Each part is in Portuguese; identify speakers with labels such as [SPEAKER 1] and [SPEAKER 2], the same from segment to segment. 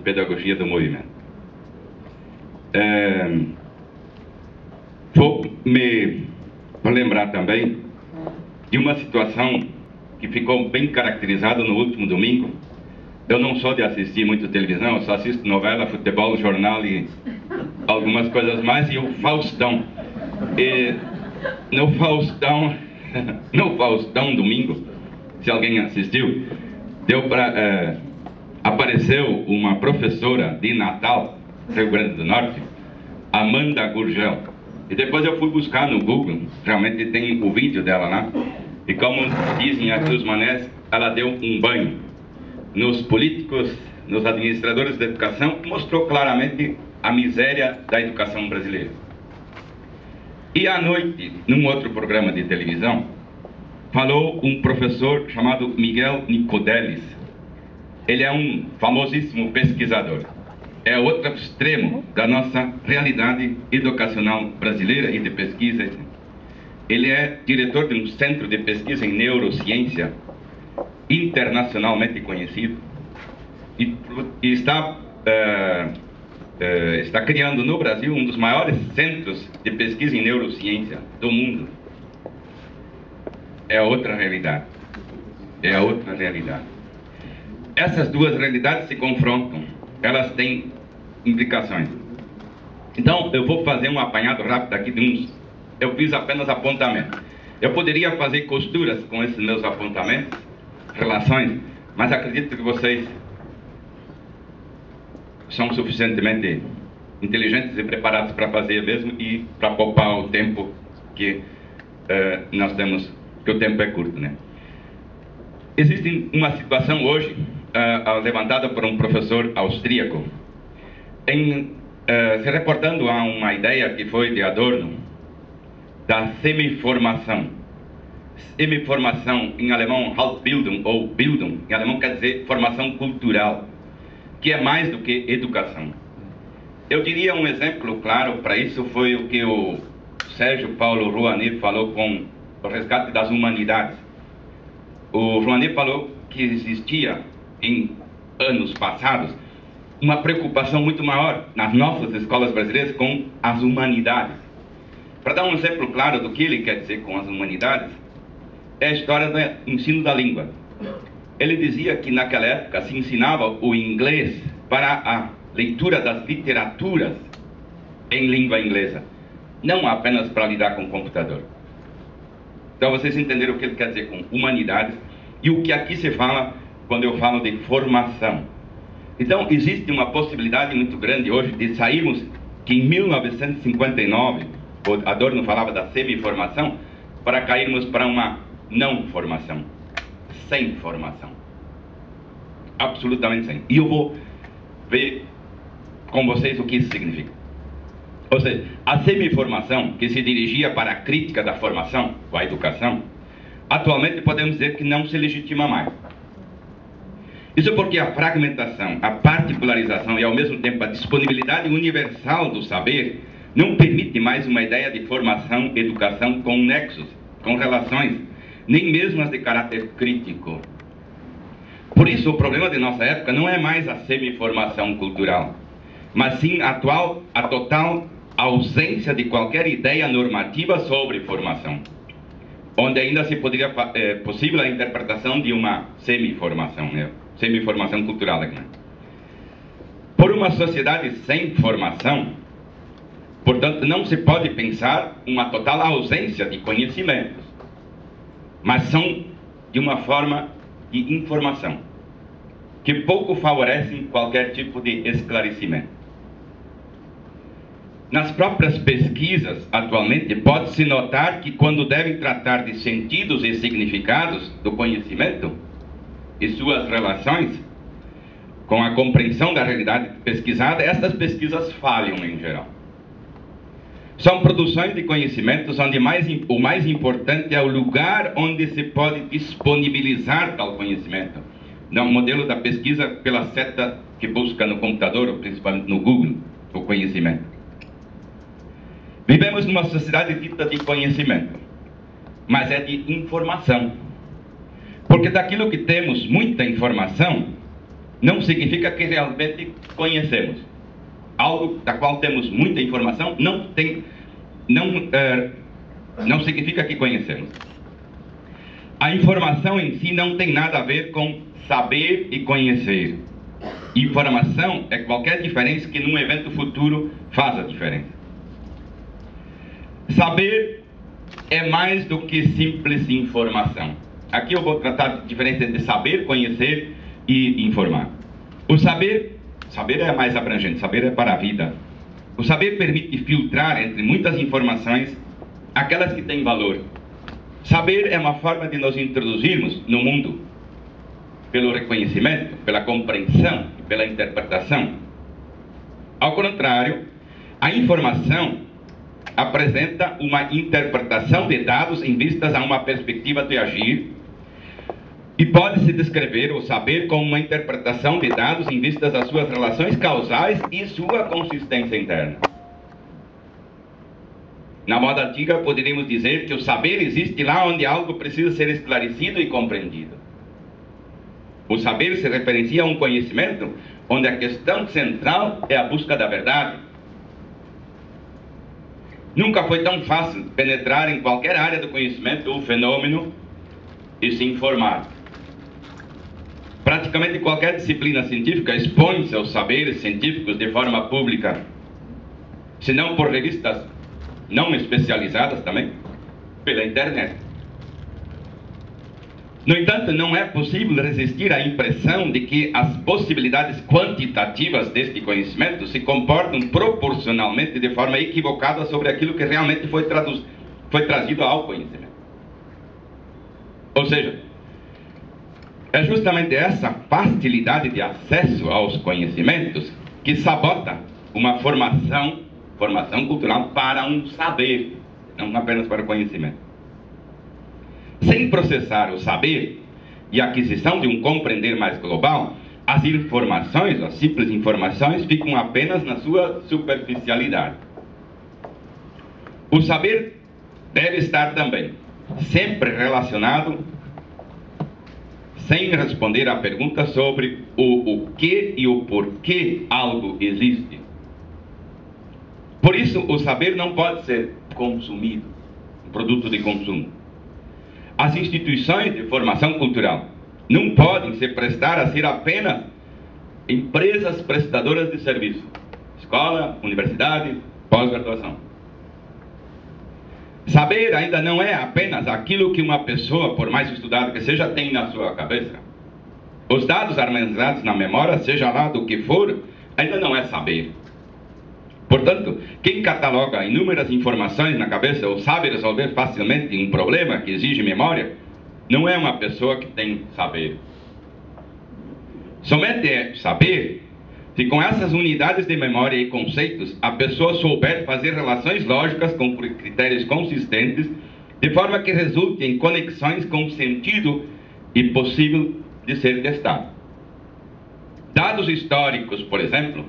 [SPEAKER 1] pedagogia do movimento. Vou me lembrar também de uma situação que ficou bem caracterizada no último domingo. Eu não sou de assistir muito televisão, eu só assisto novela, futebol, jornal e algumas coisas mais, e o Faustão. E no Faustão, domingo, se alguém assistiu, apareceu uma professora de Natal, Rio Grande do Norte, Amanda Gurgel. E depois eu fui buscar no Google, realmente tem o vídeo dela lá. E como dizem aqui os manés, ela deu um banho nos políticos, nos administradores da educação, mostrou claramente a miséria da educação brasileira. E à noite, num outro programa de televisão, falou um professor chamado Miguel Nicodelis. Ele é um famosíssimo pesquisador. É outro extremo da nossa realidade educacional brasileira e de pesquisa. Ele é diretor de um centro de pesquisa em neurociência internacionalmente conhecido e está criando no Brasil um dos maiores centros de pesquisa em neurociência do mundo. É outra realidade. É outra realidade. Essas duas realidades se confrontam. Elas têm implicações. Então, eu vou fazer um apanhado rápido aqui de uns. Eu fiz apenas apontamentos. Eu poderia fazer costuras com esses meus apontamentos, relações, mas acredito que vocês são suficientemente inteligentes e preparados para fazer mesmo e para poupar o tempo que nós temos, que o tempo é curto, né? Existe uma situação hoje levantada por um professor austríaco, se reportando a uma ideia que foi de Adorno, da semiformação. Semiformação, em alemão, Halbbildung, ou Bildung, em alemão quer dizer formação cultural, que é mais do que educação. Eu diria um exemplo claro para isso foi o que o Sérgio Paulo Rouanet falou com o resgate das humanidades. O Rouanet falou que existia, em anos passados, uma preocupação muito maior nas nossas escolas brasileiras com as humanidades. Para dar um exemplo claro do que ele quer dizer com as humanidades, é a história do ensino da língua. Ele dizia que naquela época se ensinava o inglês para a leitura das literaturas em língua inglesa, não apenas para lidar com o computador. Então vocês entenderam o que ele quer dizer com humanidades e o que aqui se fala quando eu falo de formação. Então existe uma possibilidade muito grande hoje de sairmos, que em 1959, Adorno falava da semi-formação, para cairmos para uma não formação, sem formação, absolutamente sem. E eu vou ver com vocês o que isso significa. Ou seja, a semi-formação, que se dirigia para a crítica da formação, ou a educação, atualmente podemos dizer que não se legitima mais. Isso porque a fragmentação, a particularização e ao mesmo tempo a disponibilidade universal do saber não permite mais uma ideia de formação, educação com nexos, com relações, nem mesmo as de caráter crítico. Por isso, o problema de nossa época não é mais a semi-formação cultural, mas sim a total ausência de qualquer ideia normativa sobre formação, onde ainda se poderia possível a interpretação de uma semi-formação, né? Semi-formação cultural aqui. Por uma sociedade sem formação, portanto, não se pode pensar uma total ausência de conhecimentos, mas são de uma forma de informação, que pouco favorecem qualquer tipo de esclarecimento. Nas próprias pesquisas, atualmente, pode-se notar que quando devem tratar de sentidos e significados do conhecimento e suas relações com a compreensão da realidade pesquisada, essas pesquisas falham em geral. São produções de conhecimentos onde o mais importante é o lugar onde se pode disponibilizar tal conhecimento. No modelo da pesquisa pela seta que busca no computador, ou principalmente no Google, o conhecimento. Vivemos numa sociedade dita de conhecimento, mas é de informação. Porque daquilo que temos muita informação, não significa que realmente conhecemos. Algo da qual temos muita informação não significa que conhecemos. A informação em si não tem nada a ver com saber e conhecer. Informação é qualquer diferença que num evento futuro faz a diferença. Saber é mais do que simples informação. Aqui eu vou tratar de diferença entre saber, conhecer e informar. O saber é mais abrangente, saber é para a vida. O saber permite filtrar entre muitas informações aquelas que têm valor. Saber é uma forma de nos introduzirmos no mundo pelo reconhecimento, pela compreensão e pela interpretação. Ao contrário, a informação apresenta uma interpretação de dados em vistas a uma perspectiva de agir e pode-se descrever o saber como uma interpretação de dados em vistas às suas relações causais e sua consistência interna. Na moda antiga, poderíamos dizer que o saber existe lá onde algo precisa ser esclarecido e compreendido. O saber se referencia a um conhecimento onde a questão central é a busca da verdade. Nunca foi tão fácil penetrar em qualquer área do conhecimento ou fenômeno e se informar. Praticamente qualquer disciplina científica expõe seus saberes científicos de forma pública, se não por revistas não especializadas também, pela internet. No entanto, não é possível resistir à impressão de que as possibilidades quantitativas deste conhecimento se comportam proporcionalmente de forma equivocada sobre aquilo que realmente foi trazido ao conhecimento. Ou seja, é justamente essa facilidade de acesso aos conhecimentos que sabota uma formação cultural para um saber, não apenas para o conhecimento. Sem processar o saber e a aquisição de um compreender mais global, as informações, as simples informações, ficam apenas na sua superficialidade. O saber deve estar também sempre relacionado, sem responder à pergunta sobre o que e o porquê algo existe. Por isso, o saber não pode ser consumido, um produto de consumo. As instituições de formação cultural não podem se prestar a ser apenas empresas prestadoras de serviço. Escola, universidade, pós-graduação. Saber ainda não é apenas aquilo que uma pessoa, por mais estudada que seja, tem na sua cabeça. Os dados armazenados na memória, seja lá do que for, ainda não é saber. Portanto, quem cataloga inúmeras informações na cabeça ou sabe resolver facilmente um problema que exige memória, não é uma pessoa que tem saber. Somente é saber se com essas unidades de memória e conceitos a pessoa souber fazer relações lógicas com critérios consistentes, de forma que resulte em conexões com sentido e possível de ser testado. Dados históricos, por exemplo,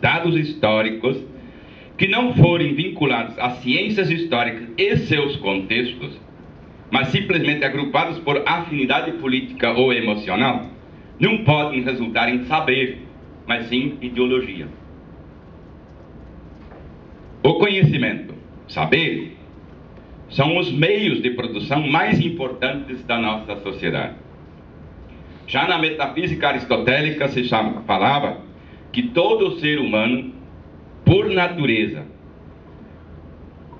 [SPEAKER 1] dados históricos que não forem vinculados às ciências históricas e seus contextos, mas simplesmente agrupados por afinidade política ou emocional, não podem resultar em saber, mas sim ideologia. O conhecimento, saber, são os meios de produção mais importantes da nossa sociedade. Já na metafísica aristotélica se falava que todo ser humano, por natureza,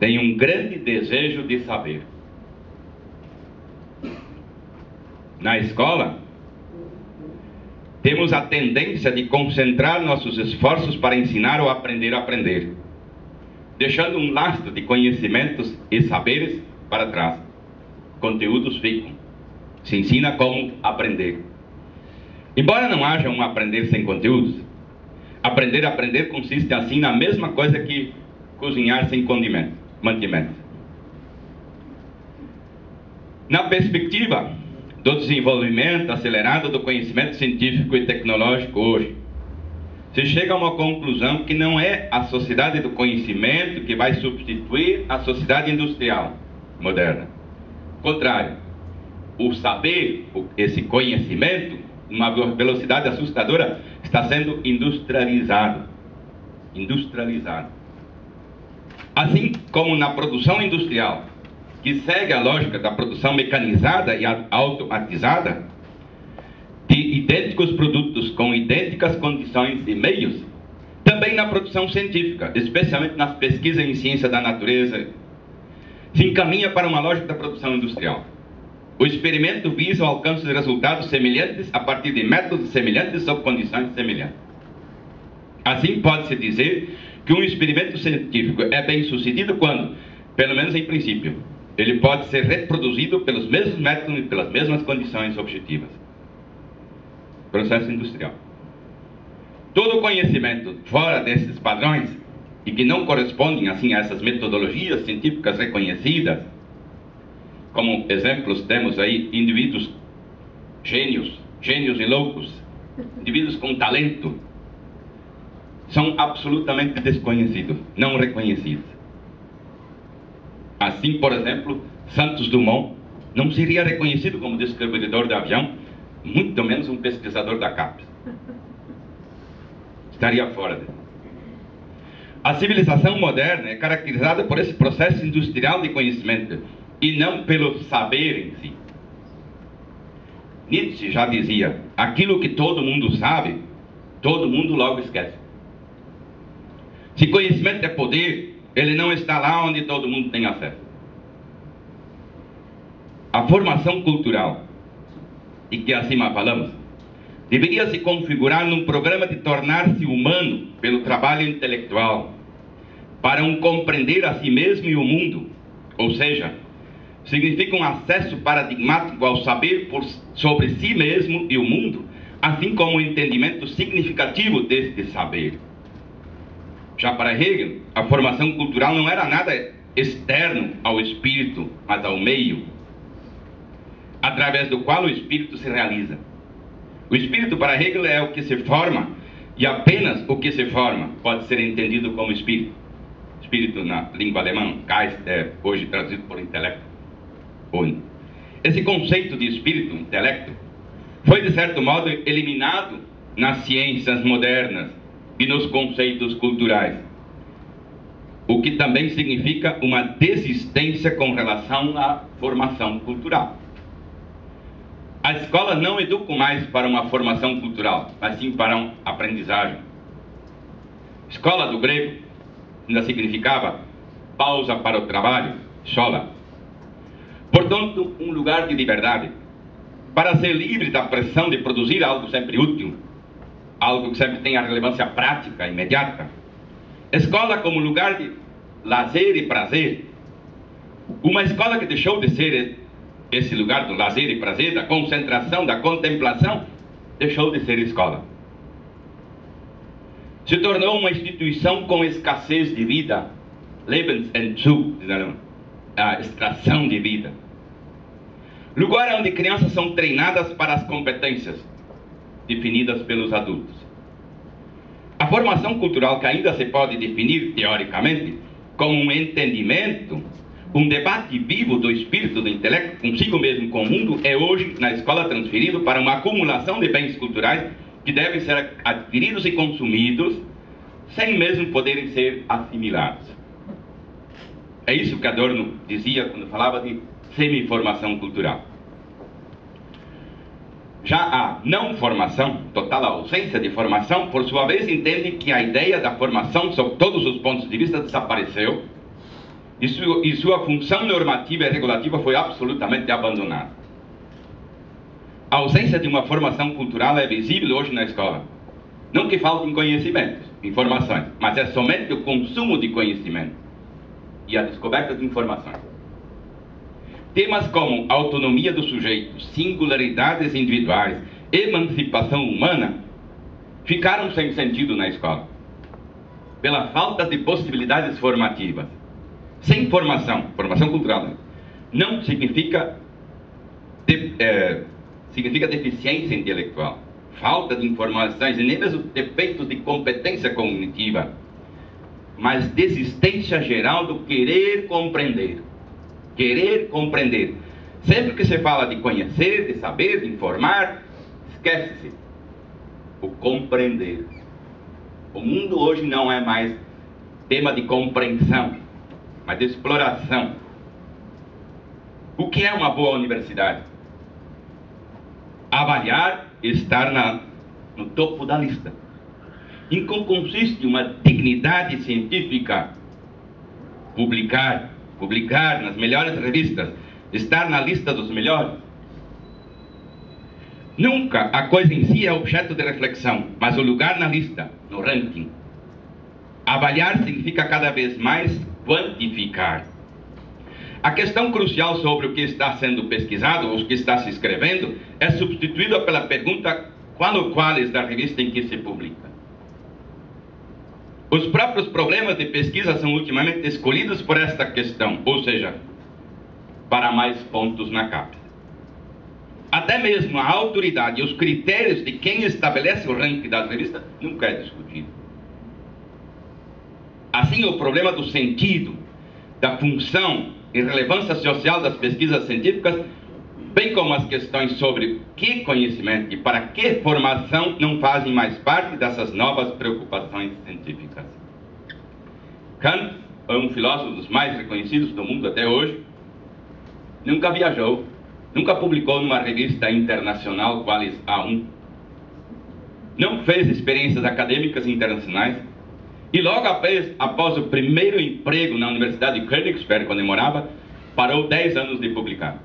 [SPEAKER 1] tem um grande desejo de saber. Na escola, temos a tendência de concentrar nossos esforços para ensinar ou aprender a aprender, deixando um lastro de conhecimentos e saberes para trás. Conteúdos ficam. Se ensina como aprender. Embora não haja um aprender sem conteúdos, aprender a aprender consiste assim na mesma coisa que cozinhar sem mantimentos. Na perspectiva do desenvolvimento acelerado do conhecimento científico e tecnológico hoje, se chega a uma conclusão que não é a sociedade do conhecimento que vai substituir a sociedade industrial moderna. Ao contrário, o saber, esse conhecimento, numa velocidade assustadora, está sendo industrializado. Industrializado. Assim como na produção industrial, que segue a lógica da produção mecanizada e automatizada, de idênticos produtos com idênticas condições e meios, também na produção científica, especialmente nas pesquisas em ciência da natureza, se encaminha para uma lógica da produção industrial. O experimento visa o alcance de resultados semelhantes a partir de métodos semelhantes sob condições semelhantes. Assim, pode-se dizer que um experimento científico é bem sucedido quando, pelo menos em princípio, ele pode ser reproduzido pelos mesmos métodos e pelas mesmas condições objetivas. Processo industrial. Todo conhecimento fora desses padrões e que não correspondem assim a essas metodologias científicas reconhecidas, como exemplos temos aí indivíduos gênios e loucos, indivíduos com talento, são absolutamente desconhecidos, não reconhecidos. Assim, por exemplo, Santos Dumont não seria reconhecido como descobridor de avião, muito menos um pesquisador da CAPES. Estaria fora dele. A civilização moderna é caracterizada por esse processo industrial de conhecimento e não pelo saber em si. Nietzsche já dizia: aquilo que todo mundo sabe, todo mundo logo esquece. Se conhecimento é poder, ele não está lá onde todo mundo tem acesso. A formação cultural, de que acima falamos, deveria se configurar num programa de tornar-se humano pelo trabalho intelectual, para um compreender a si mesmo e o mundo, ou seja, significa um acesso paradigmático ao saber sobre si mesmo e o mundo, assim como um entendimento significativo deste saber. Já para Hegel, a formação cultural não era nada externo ao espírito, mas ao meio, através do qual o espírito se realiza. O espírito para Hegel é o que se forma, e apenas o que se forma pode ser entendido como espírito. Espírito na língua alemã, Geist, é hoje traduzido por intelecto. Esse conceito de espírito, intelecto, foi de certo modo eliminado nas ciências modernas e nos conceitos culturais, o que também significa uma desistência com relação à formação cultural. A escola não educa mais para uma formação cultural, mas sim para uma aprendizagem. Escola do grego ainda significava pausa para o trabalho, schola. Portanto, um lugar de liberdade, para ser livre da pressão de produzir algo sempre útil, algo que sempre tenha relevância prática, imediata. Escola como lugar de lazer e prazer. Uma escola que deixou de ser esse lugar do lazer e prazer, da concentração, da contemplação, deixou de ser escola. Se tornou uma instituição com escassez de vida, Lebensentzug, a extração de vida. Lugar onde crianças são treinadas para as competências definidas pelos adultos. A formação cultural, que ainda se pode definir teoricamente como um entendimento, um debate vivo do espírito, do intelecto consigo mesmo, com o mundo, é hoje na escola transferido para uma acumulação de bens culturais que devem ser adquiridos e consumidos sem mesmo poderem ser assimilados. É isso que Adorno dizia quando falava de semi-formação cultural. Já a não formação, total ausência de formação, por sua vez, entende que a ideia da formação, sob todos os pontos de vista, desapareceu e sua função normativa e regulativa foi absolutamente abandonada. A ausência de uma formação cultural é visível hoje na escola. Não que faltem conhecimentos, informações, mas é somente o consumo de conhecimento e a descoberta de informações. Temas como autonomia do sujeito, singularidades individuais, emancipação humana, ficaram sem sentido na escola, pela falta de possibilidades formativas. Sem formação cultural, não significa deficiência intelectual, falta de informações e nem mesmo defeitos de competência cognitiva, mas desistência geral do querer compreender. Querer compreender. Sempre que se fala de conhecer, de saber, de informar, esquece-se o compreender. O mundo hoje não é mais tema de compreensão, mas de exploração. O que é uma boa universidade? Avaliar e estar no topo da lista. Em que consiste uma dignidade científica? Publicar nas melhores revistas, estar na lista dos melhores. Nunca a coisa em si é objeto de reflexão, mas o lugar na lista, no ranking. Avaliar significa cada vez mais quantificar. A questão crucial sobre o que está sendo pesquisado, ou o que está se escrevendo, é substituída pela pergunta qual ou quais da revista em que se publica. Os próprios problemas de pesquisa são ultimamente escolhidos por esta questão, ou seja, para mais pontos na capa. Até mesmo a autoridade e os critérios de quem estabelece o ranking das revistas nunca é discutido. Assim, o problema do sentido, da função e relevância social das pesquisas científicas, bem como as questões sobre que conhecimento e para que formação, não fazem mais parte dessas novas preocupações científicas. Kant é um filósofo dos mais reconhecidos do mundo até hoje. Nunca viajou, nunca publicou numa revista internacional quais A1, não fez experiências acadêmicas internacionais, e logo após o primeiro emprego na Universidade de Königsberg, quando ele morava, parou 10 anos de publicar.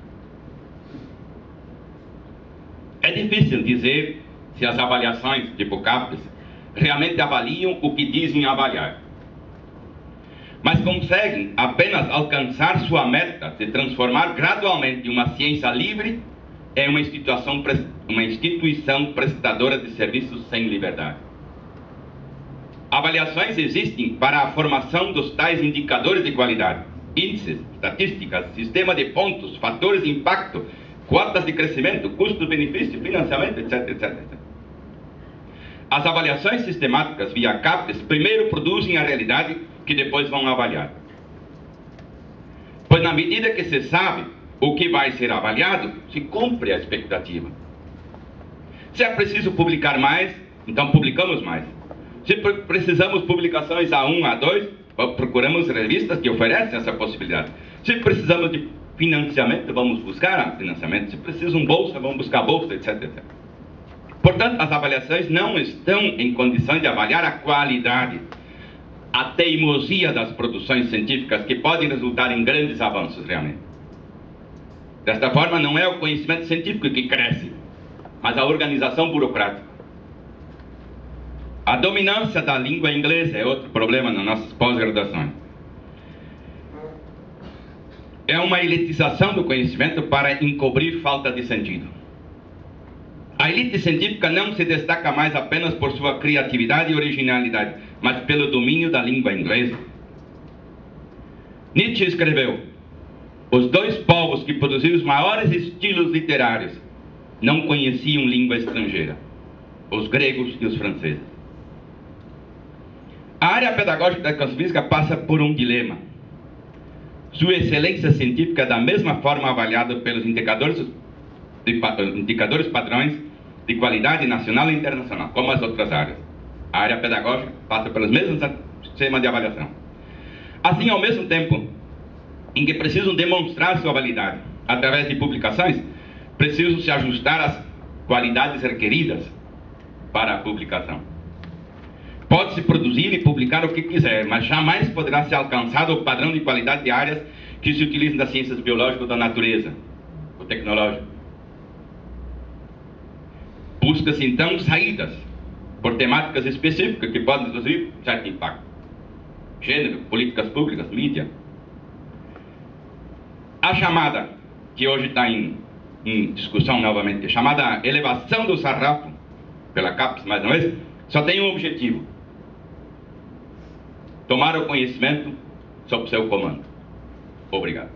[SPEAKER 1] É difícil dizer se as avaliações, tipo CAPES, realmente avaliam o que dizem avaliar. Mas conseguem apenas alcançar sua meta de transformar gradualmente uma ciência livre em uma instituição prestadora de serviços sem liberdade. Avaliações existem para a formação dos tais indicadores de qualidade, índices, estatísticas, sistema de pontos, fatores de impacto, cotas de crescimento, custo-benefício, financiamento, etc, etc. As avaliações sistemáticas via CAPES primeiro produzem a realidade que depois vão avaliar. Pois na medida que se sabe o que vai ser avaliado, se cumpre a expectativa. Se é preciso publicar mais, então publicamos mais. Se precisamos publicações A1, A2, procuramos revistas que oferecem essa possibilidade. Se precisamos de financiamento, vamos buscar financiamento. Se precisam bolsa, vamos buscar bolsa, etc, etc. Portanto, as avaliações não estão em condições de avaliar a qualidade, a teimosia das produções científicas, que podem resultar em grandes avanços realmente. Desta forma, não é o conhecimento científico que cresce, mas a organização burocrática. A dominância da língua inglesa é outro problema nas nossas pós-graduações. É uma elitização do conhecimento para encobrir falta de sentido. A elite científica não se destaca mais apenas por sua criatividade e originalidade, mas pelo domínio da língua inglesa. Nietzsche escreveu: os dois povos que produziram os maiores estilos literários não conheciam língua estrangeira, os gregos e os franceses. A área pedagógica da educação física passa por um dilema. Sua excelência científica é da mesma forma avaliada pelos indicadores padrões de qualidade nacional e internacional, como as outras áreas. A área pedagógica passa pelos mesmos sistemas de avaliação. Assim, ao mesmo tempo em que precisam demonstrar sua validade através de publicações, precisam se ajustar às qualidades requeridas para a publicação. Pode-se produzir e publicar o que quiser, mas jamais poderá ser alcançado o padrão de qualidade de áreas que se utilizam das ciências biológicas ou da natureza, ou tecnológico. Busca-se então saídas por temáticas específicas que podem produzir certo impacto. Gênero, políticas públicas, mídia. A chamada, que hoje está em discussão novamente, chamada elevação do sarrafo, pela CAPES mais uma vez, só tem um objetivo: tomar o conhecimento sob seu comando. Obrigado.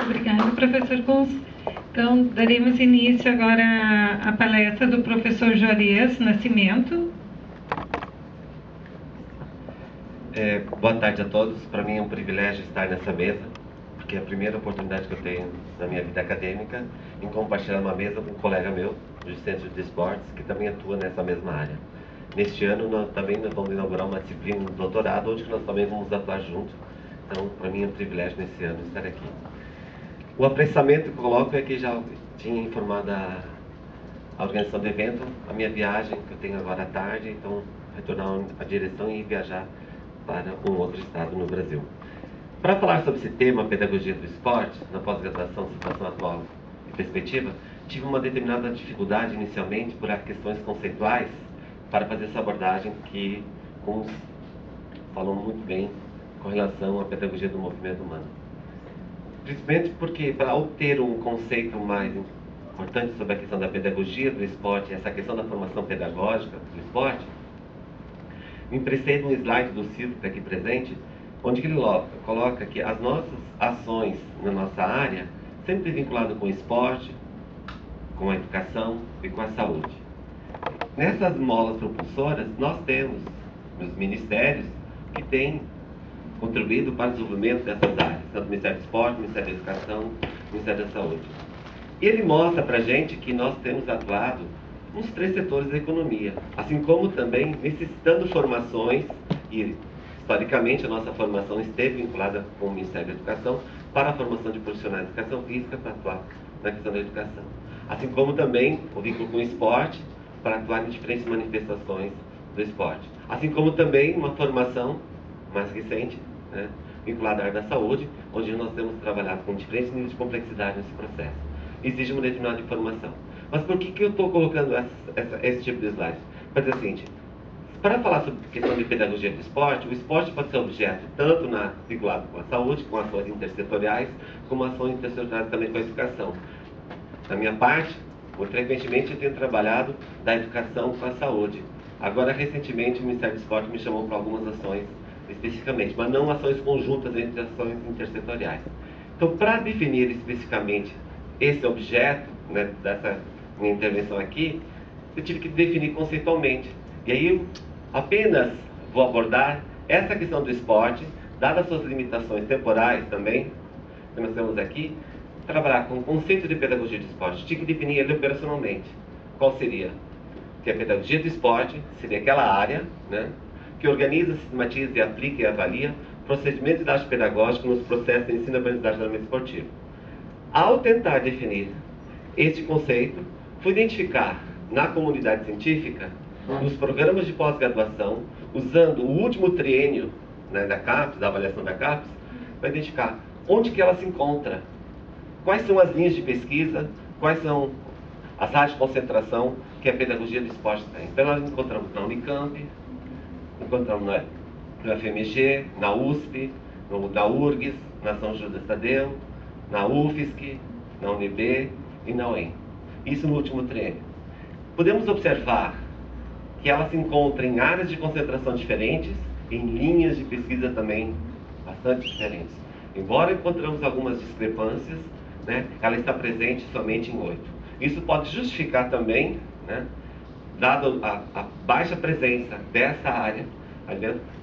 [SPEAKER 2] Obrigado, professor Kunz. Então, daremos início agora à palestra do professor Juarez Nascimento.
[SPEAKER 3] Boa tarde a todos. Para mim é um privilégio estar nessa mesa, porque que é a primeira oportunidade que eu tenho na minha vida acadêmica em compartilhar uma mesa com um colega meu do Centro de Esportes, que também atua nessa mesma área. Neste ano, nós vamos inaugurar uma disciplina no doutorado, onde nós também vamos atuar juntos. Então, para mim é um privilégio nesse ano estar aqui. O apressamento que eu coloco é que já tinha informado a organização do evento, a minha viagem, que eu tenho agora à tarde, então retornar à direção e viajar para um outro estado no Brasil. Para falar sobre esse tema, pedagogia do esporte, na pós-graduação, situação atual e perspectiva, tive uma determinada dificuldade inicialmente por questões conceituais para fazer essa abordagem que uns falam muito bem com relação à pedagogia do movimento humano. Principalmente porque, para obter um conceito mais importante sobre a questão da pedagogia do esporte, essa questão da formação pedagógica do esporte, me emprestei de um slide do Silvio, aqui presente, onde ele coloca que as nossas ações na nossa área, sempre vinculadas com o esporte, com a educação e com a saúde. Nessas molas propulsoras, nós temos os ministérios que têm contribuído para o desenvolvimento dessas áreas, tanto o Ministério do Esporte, o Ministério da Educação, o Ministério da Saúde. E ele mostra para a gente que nós temos atuado nos 3 setores da economia, assim como também necessitando formações, e historicamente a nossa formação esteve vinculada com o Ministério da Educação para a formação de profissionais de educação física para atuar na questão da educação. Assim como também o vínculo com o esporte para atuar em diferentes manifestações do esporte. Assim como também uma formação mais recente, né, vinculada à área da saúde, onde nós temos trabalhado com diferentes níveis de complexidade nesse processo. Exige uma determinada informação. Mas por que eu estou colocando esse tipo de slide? Para dizer o seguinte, para falar sobre a questão de pedagogia do esporte, o esporte pode ser objeto tanto vinculado com a saúde, com ações intersetoriais, como ações intersetoriais também com a educação. Da minha parte, muito frequentemente eu tenho trabalhado da educação com a saúde. Agora, recentemente, o Ministério do Esporte me chamou para algumas ações especificamente, mas não ações conjuntas entre ações intersetoriais. Então, para definir especificamente esse objeto, né, dessa minha intervenção aqui, eu tive que definir conceitualmente. E aí eu apenas vou abordar essa questão do esporte, dadas suas limitações temporais também, que nós temos aqui, trabalhar com o conceito de pedagogia do esporte. Tinha que definir ele operacionalmente. Qual seria? Que a pedagogia do esporte seria aquela área, né, que organiza, sistematiza e aplica e avalia procedimentos didáticos pedagógicos nos processos de ensino e aprendizagem do ambiente esportivo. Ao tentar definir este conceito, fui identificar na comunidade científica, nos programas de pós-graduação, usando o último triênio, né, da CAPES, da avaliação da CAPES, para identificar onde que ela se encontra, quais são as linhas de pesquisa, quais são as áreas de concentração que a pedagogia do esporte tem. Então nós encontramos na Unicamp, encontramos na FMG, na USP, na URGS, na São Judas Tadeu, na UFSC, na UNB e na UEM. Isso no último triênio. Podemos observar que ela se encontra em áreas de concentração diferentes, em linhas de pesquisa também bastante diferentes. Embora encontramos algumas discrepâncias, né, ela está presente somente em 8. Isso pode justificar também, né, dado a baixa presença dessa área,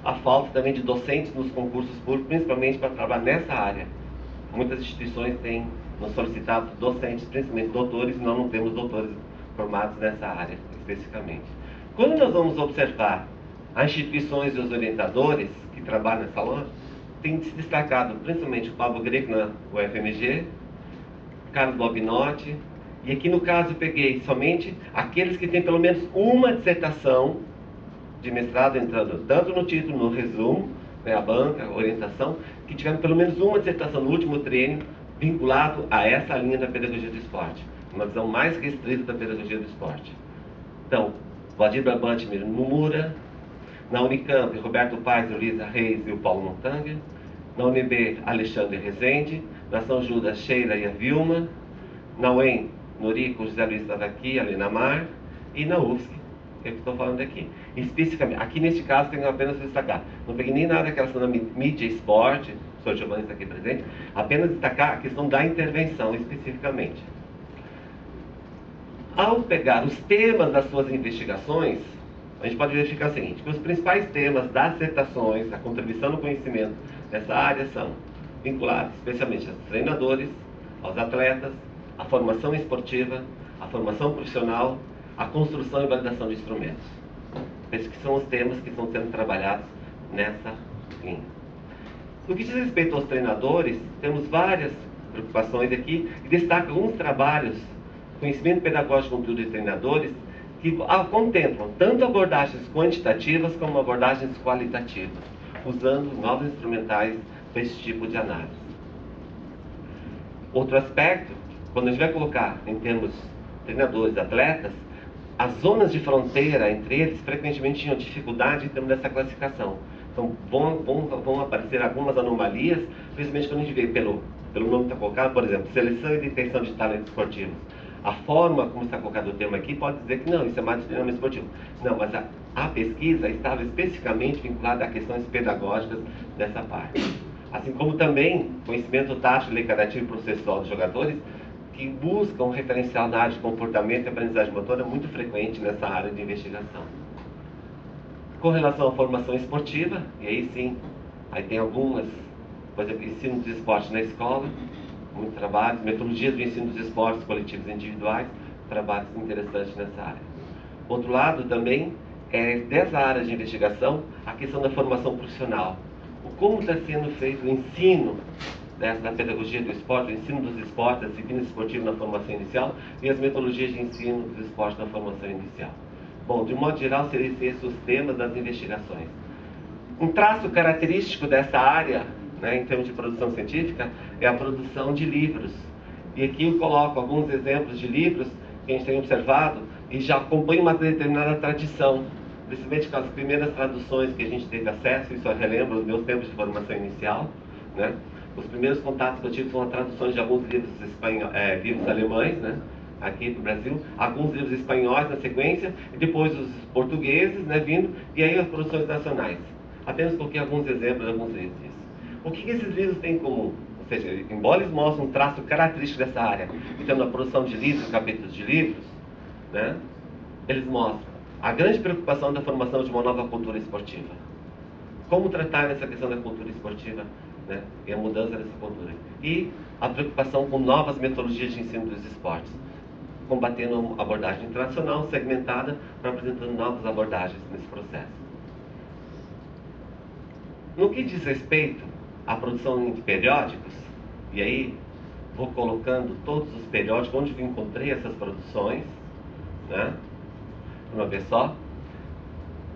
[SPEAKER 3] a falta também de docentes nos concursos públicos, principalmente para trabalhar nessa área. Muitas instituições têm nos solicitado docentes, principalmente doutores, e nós não temos doutores formados nessa área especificamente. Quando nós vamos observar as instituições e os orientadores que trabalham nessa loja, tem se destacado principalmente o Pablo Greco na UFMG, Carlos Bobinotti, e aqui no caso eu peguei somente aqueles que têm pelo menos uma dissertação de mestrado entrando tanto no título, no resumo, né, a banca, a orientação, que tiveram pelo menos uma dissertação no último triênio vinculado a essa linha da pedagogia do esporte, uma visão mais restrita da pedagogia do esporte. Então, Valdir Brabante, Miriam Mumura, na Unicamp, Roberto Paes, Luísa Reis e o Paulo Montanger, na UNB, Alexandre Rezende, na São Judas, Sheila e a Vilma, na UEM, Norico, José Luiz Tadaqui, a Lena Mar, e na UFSC, que eu estou falando aqui. Especificamente, aqui neste caso, tenho apenas destacar, não peguei nem nada daquela questão da mídia e esporte, o Sr. Giovanni está aqui presente, apenas destacar a questão da intervenção, especificamente. Ao pegar os temas das suas investigações, a gente pode verificar o seguinte, que os principais temas das dissertações, a contribuição no conhecimento dessa área são vinculados especialmente aos treinadores, aos atletas, à formação esportiva, à formação profissional, à construção e validação de instrumentos. Esses que são os temas que estão sendo trabalhados nessa linha. No que diz respeito aos treinadores, temos várias preocupações aqui, e destaco alguns trabalhos, conhecimento pedagógico com de treinadores, que contemplam tanto abordagens quantitativas como abordagens qualitativas, usando novos instrumentais para esse tipo de análise. Outro aspecto, quando a gente vai colocar em termos treinadores, atletas, as zonas de fronteira entre eles frequentemente tinham dificuldade em termos dessa classificação. Então vão aparecer algumas anomalias, principalmente quando a gente vê pelo nome que está colocado, por exemplo, seleção e detecção de talentos esportivos. A forma como está colocado o termo aqui pode dizer que não, isso é mais de treinamento esportivo. Não, mas a pesquisa estava especificamente vinculada a questões pedagógicas dessa parte. Assim como também conhecimento tático, declarativo e processual dos jogadores, que buscam um referencial na área de comportamento e aprendizagem motora muito frequente nessa área de investigação. Com relação à formação esportiva, e aí sim, aí tem algumas, por exemplo, ensino dos esportes na escola, muito trabalho, metodologias do ensino dos esportes coletivos e individuais, trabalhos interessantes nessa área. Outro lado também, dessa área de investigação, a questão da formação profissional. Como está sendo feito o ensino da pedagogia do esporte, o ensino dos esportes, da disciplina esportiva na formação inicial e as metodologias de ensino dos esportes na formação inicial. Bom, de um modo geral, seriam esses os temas das investigações. Um traço característico dessa área, né, em termos de produção científica, é a produção de livros. E aqui eu coloco alguns exemplos de livros que a gente tem observado e já acompanha uma determinada tradição, principalmente com as primeiras traduções que a gente teve acesso, isso eu relembro os meus tempos de formação inicial, né? Os primeiros contatos que eu tive foram traduções de alguns livros, livros alemães, né, aqui para o Brasil, alguns livros espanhóis na sequência, e depois os portugueses, né, vindo, e aí as produções nacionais. Apenas coloquei alguns exemplos de alguns livros disso. O que esses livros têm em comum? Ou seja, embora eles mostrem um traço característico dessa área, então na produção de livros, capítulos de livros, né, eles mostram a grande preocupação da formação de uma nova cultura esportiva. Como tratar essa questão da cultura esportiva, né, e a mudança dessa cultura. E a preocupação com novas metodologias de ensino dos esportes, combatendo a abordagem tradicional, segmentada, para apresentando novas abordagens nesse processo. No que diz respeito à produção de periódicos, e aí vou colocando todos os periódicos onde eu encontrei essas produções, né, uma vez só.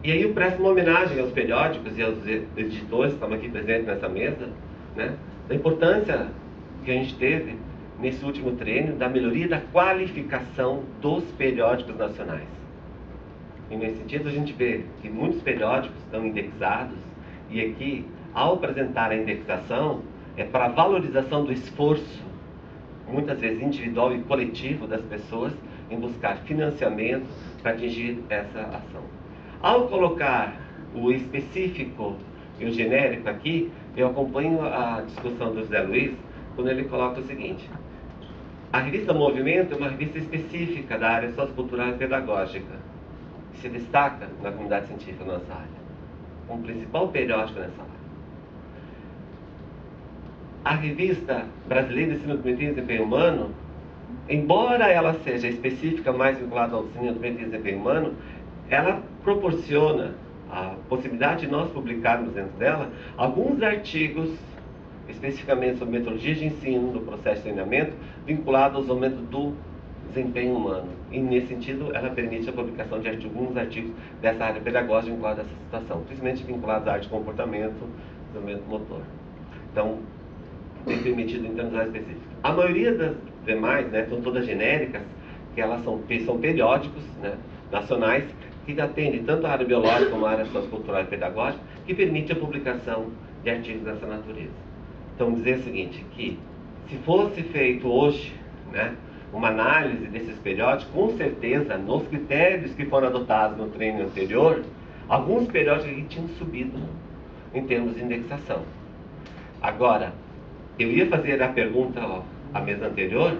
[SPEAKER 3] E aí eu presto uma homenagem aos periódicos e aos editores que estão aqui presentes nessa mesa, né, da importância que a gente teve nesse último treino da melhoria da qualificação dos periódicos nacionais. E nesse sentido a gente vê que muitos periódicos estão indexados e aqui, ao apresentar a indexação, é para a valorização do esforço, muitas vezes individual e coletivo das pessoas, em buscar financiamento para atingir essa ação. Ao colocar o específico e o genérico aqui, eu acompanho a discussão do José Luiz, quando ele coloca o seguinte: a revista Movimento é uma revista específica da área sociocultural e pedagógica, que se destaca na comunidade científica da nossa área, como principal periódico nessa área. A revista Brasileira de Ensino do Meio e Desempenho Humano, embora ela seja específica, mais vinculada ao ensino do meio e desempenho humano, ela proporciona a possibilidade de nós publicarmos dentro dela alguns artigos, especificamente sobre metodologias de ensino do processo de treinamento, vinculados aos aumentos do desempenho humano. E, nesse sentido, ela permite a publicação de alguns artigos dessa área pedagógica vinculada a essa situação, principalmente vinculados à área de comportamento, desenvolvimento motor. Então, tem permitido em termos específicos. A maioria das demais, né, são todas genéricas, que elas são periódicos, né, nacionais, que atendem tanto a área biológica como a área sociocultural e pedagógica, que permite a publicação de artigos dessa natureza. Então, dizer o seguinte, que se fosse feito hoje, né, uma análise desses periódicos, com certeza, nos critérios que foram adotados no treino anterior, alguns periódicos aqui tinham subido em termos de indexação. Agora, eu ia fazer a pergunta à mesa anterior,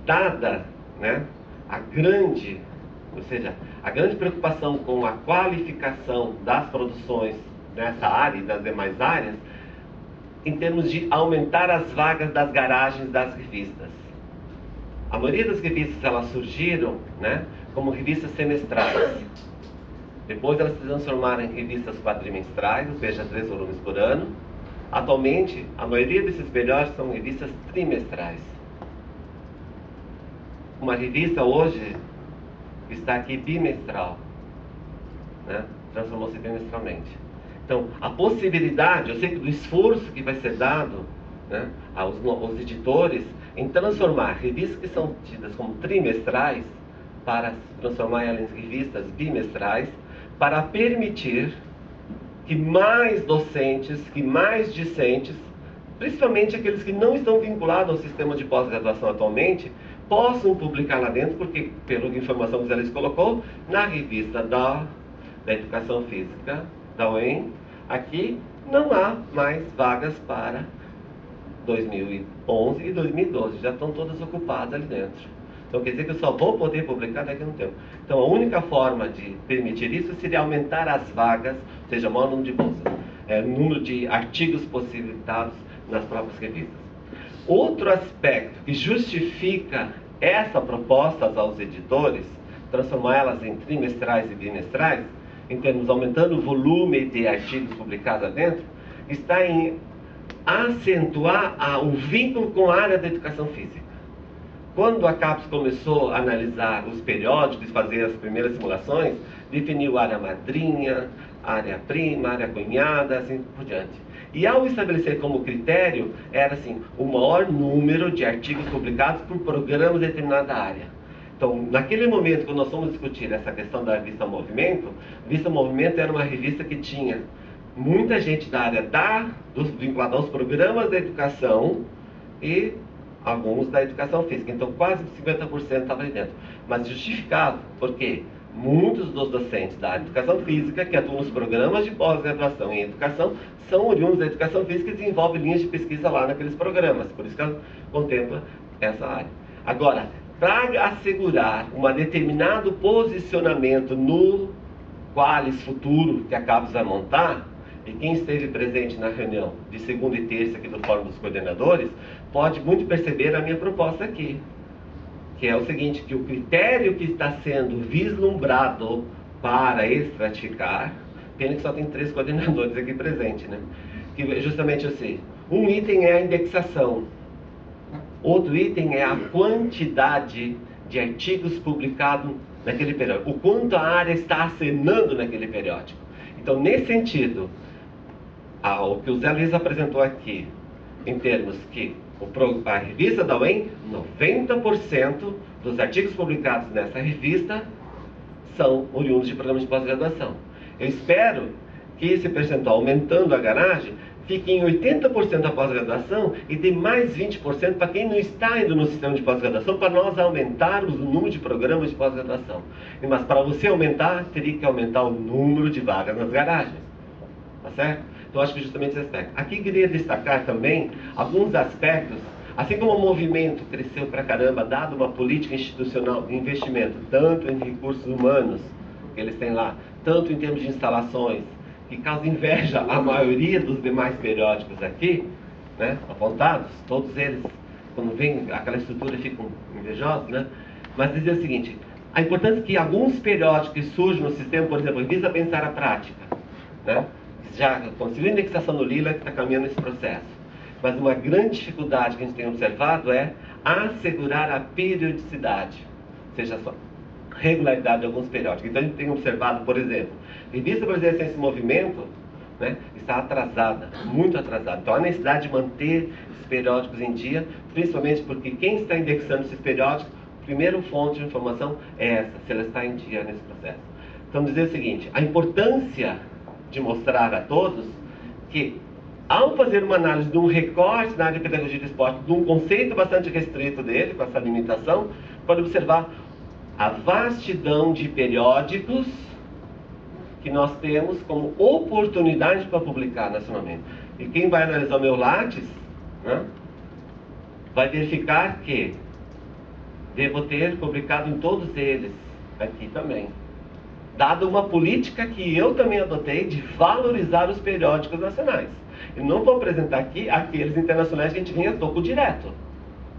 [SPEAKER 3] dada, né, a grande preocupação com a qualificação das produções nessa área e das demais áreas, em termos de aumentar as vagas das garagens das revistas. A maioria das revistas, elas surgiram, né, como revistas semestrais. Depois elas se transformaram em revistas quadrimestrais, ou seja, 3 volumes por ano. Atualmente, a maioria desses periódicos são revistas trimestrais. Uma revista hoje está aqui bimestral, né? Transformou-se bimestralmente. Então, a possibilidade, eu sei que do esforço que vai ser dado, né, aos editores em transformar revistas que são tidas como trimestrais para transformar elas em revistas bimestrais, para permitir que mais docentes, que mais discentes, principalmente aqueles que não estão vinculados ao sistema de pós-graduação atualmente, possam publicar lá dentro, porque, pela informação que o Zé Luiz colocou, na revista da Educação Física, da UEM, aqui não há mais vagas para 2011 e 2012, já estão todas ocupadas ali dentro. Então quer dizer que eu só vou poder publicar daqui a um tempo. Então a única forma de permitir isso seria aumentar as vagas, ou seja, o maior número de bolsas, número de artigos possibilitados nas próprias revistas. Outro aspecto que justifica essa proposta aos editores, transformá-las em trimestrais e bimestrais, em termos aumentando o volume de artigos publicados lá dentro, está em acentuar o vínculo com a área da educação física. Quando a CAPES começou a analisar os periódicos, fazer as primeiras simulações, definiu área madrinha, área prima, área cunhada, assim por diante. E ao estabelecer como critério, era assim, o maior número de artigos publicados por programa de determinada área. Então, naquele momento, quando nós fomos discutir essa questão da revista Movimento, a revista Movimento era uma revista que tinha muita gente da área vinculada aos programas da educação e alguns da educação física. Então, quase 50% estava ali dentro. Mas justificado, porque muitos dos docentes da área de educação física que atuam nos programas de pós-graduação em educação são oriundos da educação física e desenvolvem linhas de pesquisa lá naqueles programas. Por isso que ela contempla essa área. Agora, para assegurar um determinado posicionamento no qualis futuro que a CAPES vai montar, e quem esteve presente na reunião de segunda e terça aqui do Fórum dos Coordenadores, pode muito perceber a minha proposta aqui, que é o seguinte, que o critério que está sendo vislumbrado para estratificar, pena que só tem 3 coordenadores aqui presentes, né? Que é justamente assim, um item é a indexação, outro item é a quantidade de artigos publicados naquele período, o quanto a área está acenando naquele periódico. Então, nesse sentido, o que o Zé Luiz apresentou aqui, em termos que a revista da UEM, 90% dos artigos publicados nessa revista são oriundos de programas de pós-graduação. Eu espero que esse percentual, aumentando a garagem, fique em 80% da pós-graduação e dê mais 20% para quem não está indo no sistema de pós-graduação, para nós aumentarmos o número de programas de pós-graduação. Mas para você aumentar, teria que aumentar o número de vagas nas garagens. Tá certo? Então, acho que justamente esse aspecto. Aqui queria destacar também alguns aspectos, assim como o movimento cresceu pra caramba, dado uma política institucional de investimento, tanto em recursos humanos, que eles têm lá, tanto em termos de instalações, que causa inveja à maioria dos demais periódicos aqui, né, apontados, todos eles, quando vem aquela estrutura, ficam invejosos, né? Mas dizer o seguinte, a importância que alguns periódicos que surgem no sistema, por exemplo, Revista Pensar a Prática, né? Já conseguiu indexação no Lila, que está caminhando esse processo. Mas uma grande dificuldade que a gente tem observado é assegurar a periodicidade, ou seja, a regularidade de alguns periódicos. Então a gente tem observado, por exemplo, Revista Brasileira de Ciência e Movimento, né, está atrasada, muito atrasada. Então há necessidade de manter esses periódicos em dia, principalmente porque quem está indexando esses periódicos, a primeira fonte de informação é essa, se ela está em dia nesse processo. Então dizer o seguinte, a importância de mostrar a todos que, ao fazer uma análise de um recorte na área de pedagogia de esporte, de um conceito bastante restrito dele, com essa limitação, pode observar a vastidão de periódicos que nós temos como oportunidade para publicar nacionalmente. E quem vai analisar o meu Lattes, né, vai verificar que devo ter publicado em todos eles, aqui também. Dado uma política que eu também adotei de valorizar os periódicos nacionais. Eu não vou apresentar aqui aqueles internacionais que a gente vinha toco direto.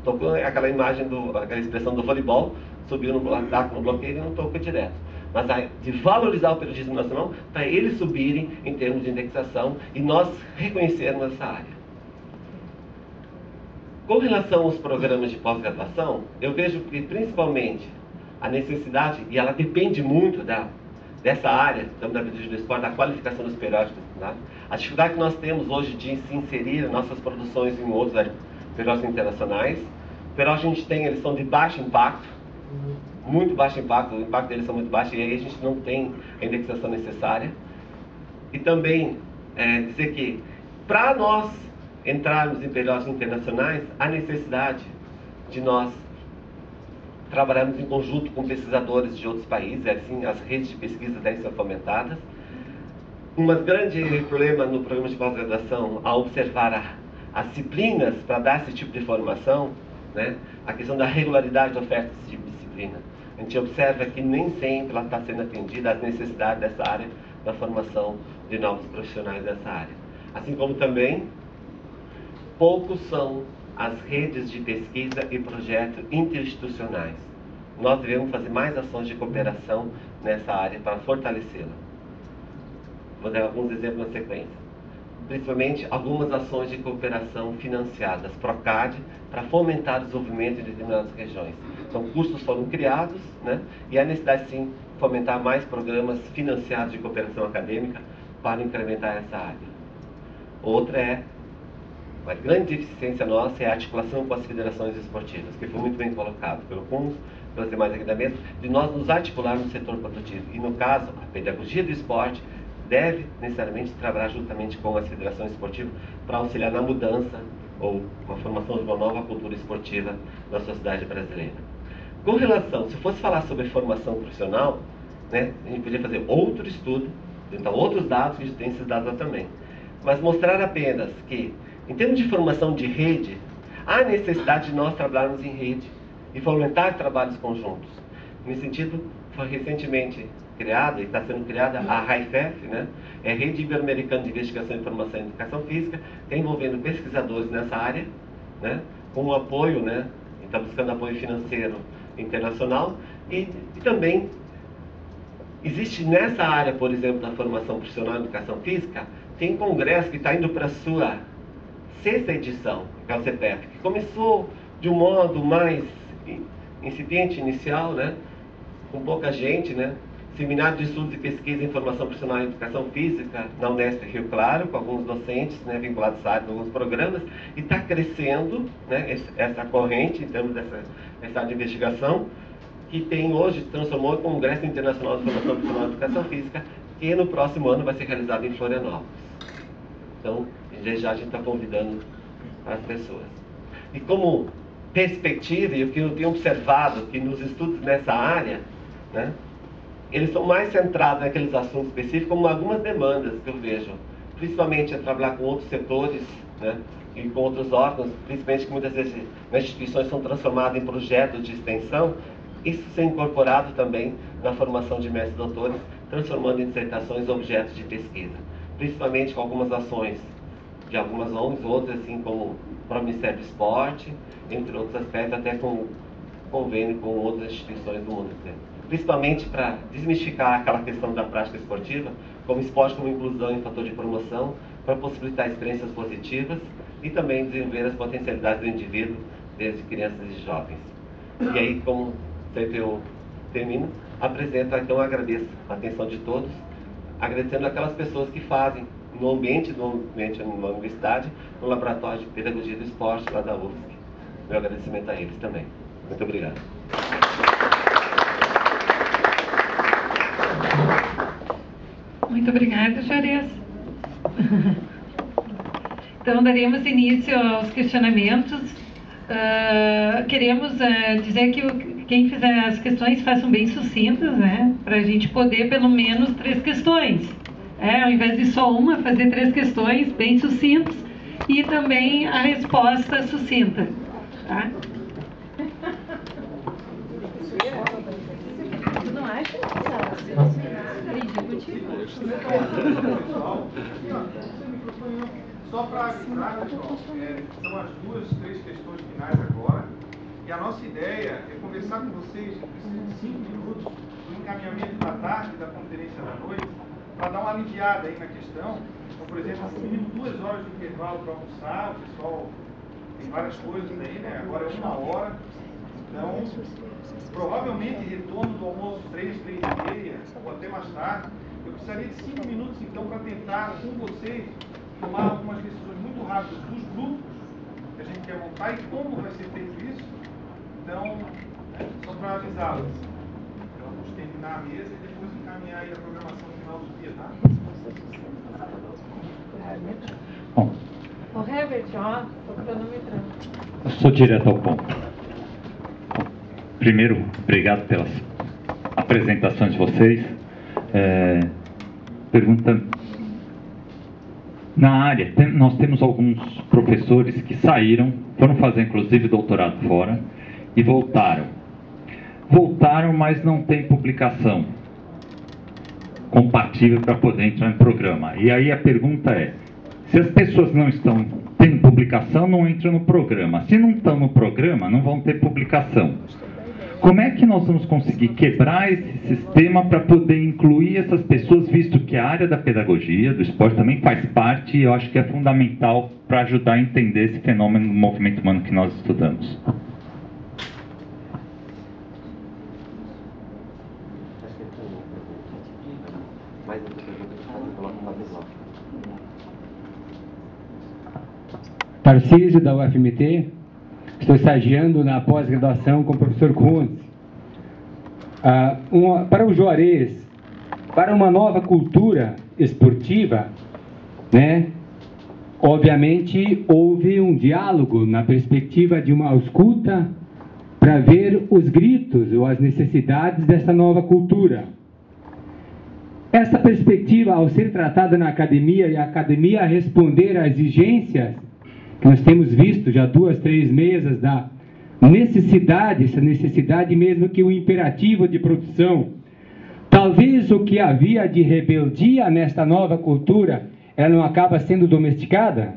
[SPEAKER 3] Toco aquela imagem, aquela expressão do voleibol, subiu no ataque, no bloqueio e no toco direto. Mas de valorizar o periodismo nacional para eles subirem em termos de indexação e nós reconhecermos essa área. Com relação aos programas de pós-graduação, eu vejo que principalmente a necessidade, e ela depende muito dessa área, então, da periodismo do esporte, da qualificação dos periódicos, tá? A dificuldade que nós temos hoje de se inserir nossas produções em outros periódicos internacionais. Os periódicos que a gente tem, eles são de baixo impacto, muito baixo impacto, o impacto deles são muito baixo, e aí a gente não tem a indexação necessária. E também dizer que, para nós entrarmos em periódicos internacionais, há necessidade de nós trabalharmos em conjunto com pesquisadores de outros países, assim as redes de pesquisa devem ser fomentadas. Um grande problema no programa de pós-graduação, ao observar as disciplinas para dar esse tipo de formação, né, a questão da regularidade da oferta desse tipo de disciplina. A gente observa que nem sempre ela está sendo atendida às necessidades dessa área, da formação de novos profissionais dessa área. Assim como também, poucos são as redes de pesquisa e projetos interinstitucionais. Nós devemos fazer mais ações de cooperação nessa área para fortalecê-la. Vou dar alguns exemplos na sequência. Principalmente algumas ações de cooperação financiadas, PROCAD, para fomentar o desenvolvimento em determinadas regiões. Então, cursos foram criados, né? E há necessidade, sim, de fomentar mais programas financiados de cooperação acadêmica para incrementar essa área. Outra uma grande deficiência nossa é a articulação com as federações esportivas, que foi muito bem colocado pelo CUNS, pelas demais aqui da mesa, de nós nos articularmos no setor produtivo. E no caso, a pedagogia do esporte deve necessariamente trabalhar juntamente com as federações esportivas para auxiliar na mudança ou uma formação de uma nova cultura esportiva na sociedade brasileira. Com relação, se fosse falar sobre formação profissional, né, a gente podia fazer outro estudo, então outros dados que a gente tem esses dados lá também. Mas mostrar apenas que, em termos de formação de rede, há necessidade de nós trabalharmos em rede e fomentar trabalhos conjuntos. Nesse sentido, foi recentemente criada, e está sendo criada, a RAIFEF, né? É a Rede Ibero-Americana de Investigação, Informação e Educação Física, que está envolvendo pesquisadores nessa área, né? Com o apoio, né? Está buscando apoio financeiro internacional e também existe nessa área, por exemplo, da formação profissional e educação física, tem um congresso que está indo para a sua 6ª edição, que é o CEPEF, que começou de um modo mais incipiente, inicial, né? Com pouca gente, né? Seminário de Estudos e Pesquisa em Formação Profissional e Educação Física na Unesp Rio Claro, com alguns docentes, né, vinculados a alguns programas, e está crescendo, né, essa corrente, em termos dessa área de investigação, que tem hoje, transformou em Congresso Internacional de Formação Profissional e Educação Física, que no próximo ano vai ser realizado em Florianópolis. Então, já a gente está convidando as pessoas. E como perspectiva, e o que eu tenho observado, que nos estudos nessa área, né, eles são mais centrados naqueles assuntos específicos, como algumas demandas que eu vejo, principalmente a trabalhar com outros setores, né, e com outros órgãos, principalmente que muitas vezes as instituições são transformadas em projetos de extensão, isso ser incorporado também na formação de mestres e doutores, transformando em dissertações objetos de pesquisa, principalmente com algumas ações de algumas ONGs, outras assim como o próprio Ministério do Esporte, entre outros aspectos, até com convênio com outras instituições do mundo inteiro. Principalmente para desmistificar aquela questão da prática esportiva, como esporte como inclusão e fator de promoção, para possibilitar experiências positivas e também desenvolver as potencialidades do indivíduo desde crianças e jovens. E aí, como sempre eu termino, apresento, então agradeço a atenção de todos, agradecendo aquelas pessoas que fazem no ambiente da universidade, no Laboratório de Pedagogia do Esporte lá da UFSC. Meu agradecimento a eles também. Muito obrigado.
[SPEAKER 2] Muito obrigada, Juarez. Então, daremos início aos questionamentos. Queremos dizer que quem fizer as questões façam bem sucintas, né? Para a gente poder, pelo menos, 3 questões. Ao invés de só uma, fazer 3 questões bem sucintas e também a resposta sucinta. Tá?
[SPEAKER 4] Tu não acha? Só para avisar, pessoal, são as 2, 3 questões finais agora. E a nossa ideia é conversar com vocês em 5 minutos no encaminhamento da tarde da conferência da noite, para dar uma aliviada aí na questão. Então, por exemplo, assumindo 2 horas de intervalo para almoçar, o pessoal tem várias coisas aí, né? Agora é 1 hora. Então, provavelmente retorno do almoço 3, 3h30, ou até mais tarde. Eu precisaria de 5 minutos, então, para tentar, com vocês, tomar algumas decisões muito rápidas dos grupos que a gente quer montar e como vai ser feito isso. Então, só para avisá-los, vamos terminar a mesa e depois encaminhar aí a programação final do dia, tá?
[SPEAKER 2] Bom. O Herbert, ó, estou cronometrando.
[SPEAKER 5] Eu sou direto ao ponto. Primeiro, obrigado pelas apresentações de vocês. Perguntando, na área, nós temos alguns professores que saíram, foram fazer inclusive doutorado fora e voltaram. Voltaram, mas não tem publicação compatível para poder entrar no programa. E aí a pergunta é, se as pessoas não estão tendo publicação, não entram no programa. Se não estão no programa, não vão ter publicação. Como é que nós vamos conseguir quebrar esse sistema para poder incluir essas pessoas, visto que a área da pedagogia, do esporte, também faz parte e eu acho que é fundamental para ajudar a entender esse fenômeno do movimento humano que nós estudamos?
[SPEAKER 6] Tarcísio, da UFMT. Estou estagiando na pós-graduação com o professor Kuntz. Para o Juarez, para uma nova cultura esportiva, né, obviamente houve um diálogo na perspectiva de uma escuta para ver os gritos ou as necessidades dessa nova cultura. Essa perspectiva, ao ser tratada na academia e a academia responder às exigências que nós temos visto já 2, 3 mesas da necessidade, essa necessidade mesmo que o imperativo de produção. Talvez o que havia de rebeldia nesta nova cultura, ela não acaba sendo domesticada?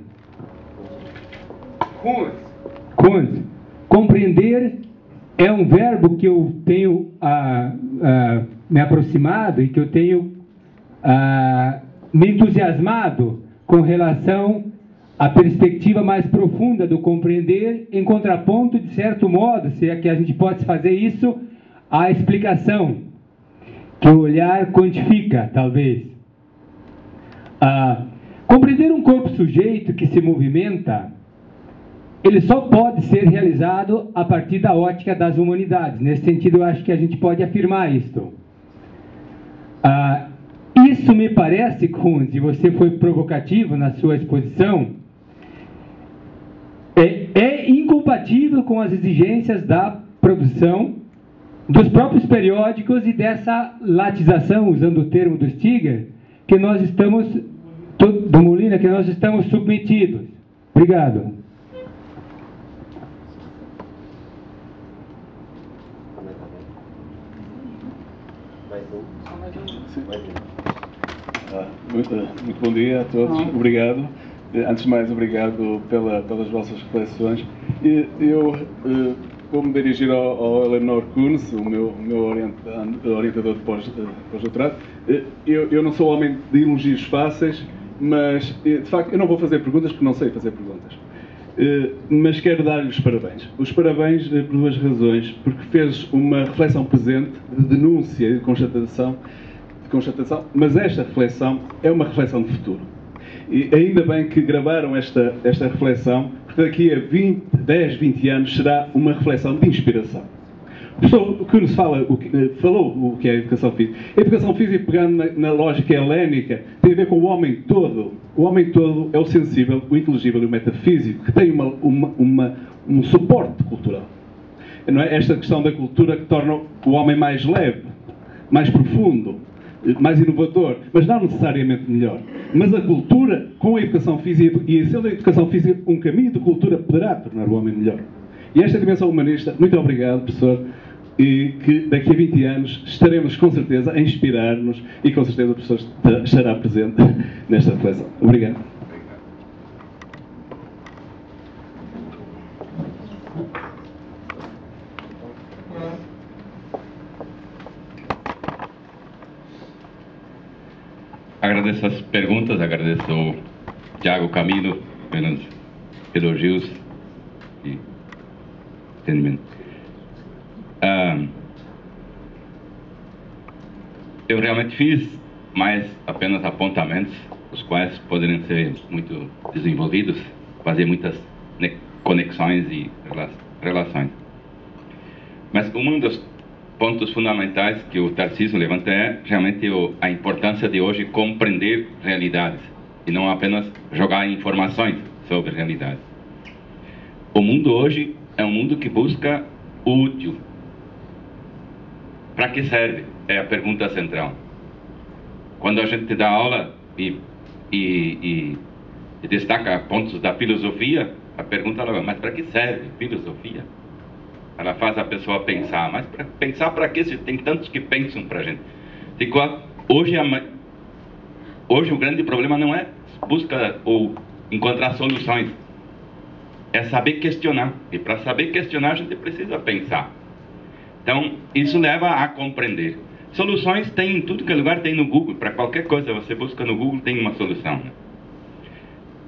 [SPEAKER 6] Compreender é um verbo que eu tenho me aproximado e que eu tenho me entusiasmado com relação a perspectiva mais profunda do compreender, em contraponto, de certo modo, se é que a gente pode fazer isso, a explicação, que o olhar quantifica, talvez. Compreender um corpo sujeito que se movimenta, ele só pode ser realizado a partir da ótica das humanidades. Nesse sentido, eu acho que a gente pode afirmar isto. Isso me parece, Kuntz, e você foi provocativo na sua exposição, é incompatível com as exigências da produção dos próprios periódicos e dessa latização, usando o termo do Stiger, que nós estamos, do Molina, que nós estamos submetidos. Obrigado.
[SPEAKER 7] Muito bom dia a todos, obrigado. Antes de mais, obrigado pelas vossas reflexões. Eu vou me dirigir ao Eleanor Kuntz, o meu orientador de pós-doutorado. Eu não sou homem de elogios fáceis, mas, de facto, eu não vou fazer perguntas porque não sei fazer perguntas. Mas quero dar-lhe os parabéns. Os parabéns por 2 razões. Porque fez uma reflexão presente, de denúncia e de constatação, mas esta reflexão é uma reflexão de futuro. E ainda bem que gravaram esta reflexão, porque daqui a 10, 20 anos será uma reflexão de inspiração. O professor Kuntz falou o que é a educação física. A educação física, pegando na lógica helénica, tem a ver com o homem todo. O homem todo é o sensível, o inteligível e o metafísico, que tem um suporte cultural. Não é? Esta questão da cultura que torna o homem mais leve, mais profundo, mais inovador, mas não necessariamente melhor. Mas a cultura, com a educação física e a da educação física, um caminho de cultura poderá tornar o homem melhor. E esta dimensão humanista, muito obrigado, professor, e que daqui a 20 anos estaremos com certeza a inspirar-nos e com certeza o professor estará presente nesta reflexão. Obrigado.
[SPEAKER 1] agradeço as perguntas, agradeço ao Thiago Camilo pelos elogios e entendimento. Eu realmente fiz mais apenas apontamentos, os quais poderiam ser muito desenvolvidos, fazer muitas conexões e relações. Mas um dos pontos fundamentais que o Tarcísio levanta é realmente a importância de hoje compreender realidades e não apenas jogar informações sobre realidades. O mundo hoje é um mundo que busca o útil. Para que serve? É a pergunta central. Quando a gente dá aula e destaca pontos da filosofia, a pergunta é: mas para que serve filosofia? Ela faz a pessoa pensar, mas para pensar para quê se tem tantos que pensam para a gente? Hoje o grande problema não é buscar ou encontrar soluções, é saber questionar. E para saber questionar a gente precisa pensar. Então isso leva a compreender. Soluções tem em tudo que é lugar, tem no Google. Para qualquer coisa você busca no Google, tem uma solução, né?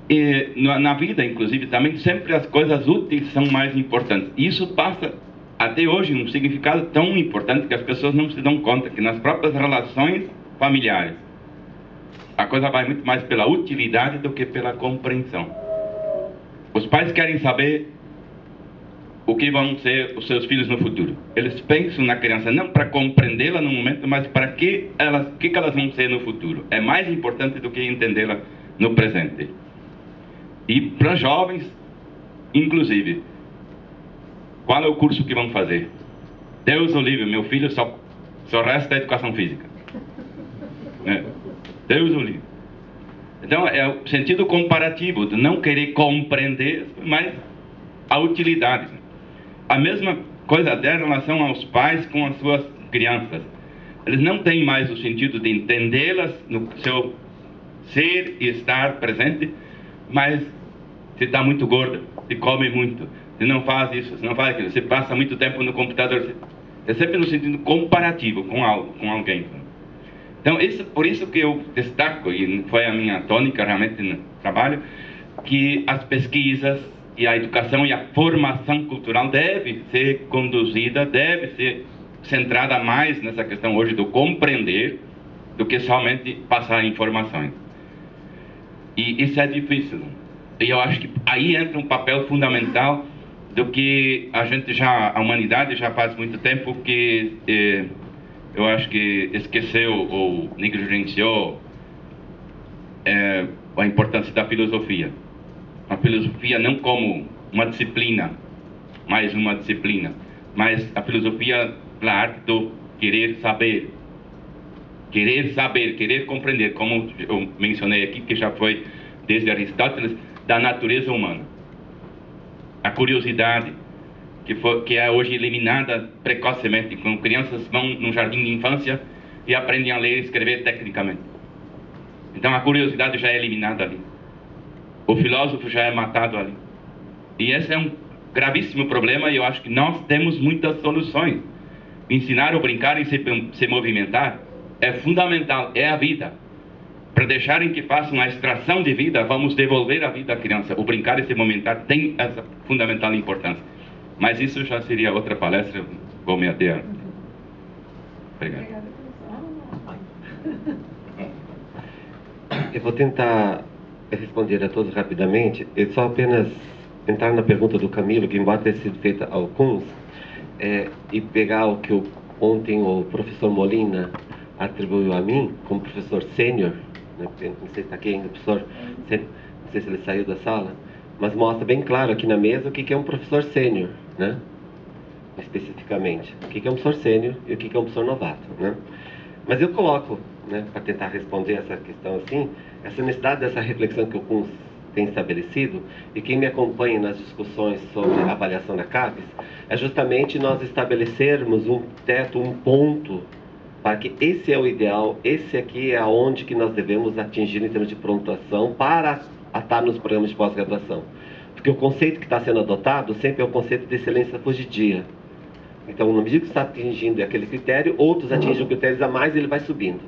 [SPEAKER 1] E na vida, inclusive, também sempre as coisas úteis são mais importantes. Isso passa, até hoje, um significado tão importante que as pessoas não se dão conta, que nas próprias relações familiares, a coisa vai muito mais pela utilidade do que pela compreensão. Os pais querem saber o que vão ser os seus filhos no futuro. Eles pensam na criança não para compreendê-la no momento, mas para que elas vão ser no futuro. É mais importante do que entendê-la no presente. E para jovens, inclusive, qual é o curso que vão fazer? Deus o livre, meu filho só resta a educação física. Deus o livre. Então é o sentido comparativo de não querer compreender, mas a utilidade. A mesma coisa até em relação aos pais com as suas crianças. Eles não têm mais o sentido de entendê-las no seu ser e estar presente, mas você está muito gorda, você come muito, você não faz isso, você não faz aquilo, você passa muito tempo no computador. É sempre no sentido comparativo com alguém. Então, por isso que eu destaco, e foi a minha tônica realmente no trabalho, que as pesquisas e a educação e a formação cultural deve ser conduzida, deve ser centrada mais nessa questão hoje do compreender do que somente passar informações. E isso é difícil. E eu acho que aí entra um papel fundamental do que a humanidade já faz muito tempo que eu acho que esqueceu ou negligenciou a importância da filosofia. A filosofia não como uma disciplina, mais uma disciplina, mas a filosofia pela arte do querer saber, querer compreender, como eu mencionei aqui, que já foi desde Aristóteles, da natureza humana. A curiosidade, que é hoje eliminada precocemente, quando crianças vão num jardim de infância e aprendem a ler e escrever tecnicamente. Então a curiosidade já é eliminada ali. O filósofo já é matado ali. E esse é um gravíssimo problema, e eu acho que nós temos muitas soluções. Ensinar ou brincar e se movimentar é fundamental, é a vida. Para deixarem que façam a extração de vida, vamos devolver a vida à criança. O brincar e se movimentar tem essa fundamental importância. Mas isso já seria outra palestra, vou me ater. Obrigado.
[SPEAKER 3] Eu vou tentar responder a todos rapidamente. Eu só apenas entrar na pergunta do Camilo, que embora tenha sido feita alguns, e pegar o que ontem o professor Molina atribuiu a mim como professor sênior, né? Não sei se está aqui ainda, professor, não sei se ele saiu da sala, mas mostra bem claro aqui na mesa o que é um professor sênior, né? Especificamente, o que é um professor sênior e o que é um professor novato, né? Mas eu coloco, né, para tentar responder essa questão assim, essa necessidade dessa reflexão que o Kuhn tem estabelecido, e quem me acompanha nas discussões sobre a avaliação da CAPES, é justamente nós estabelecermos um teto, um ponto, para que esse é o ideal, esse aqui é aonde que nós devemos atingir em termos de pontuação para estar nos programas de pós-graduação. Porque o conceito que está sendo adotado sempre é o conceito de excelência fugidia. Então, na medida que está atingindo aquele critério, outros atingem critérios a mais e ele vai subindo.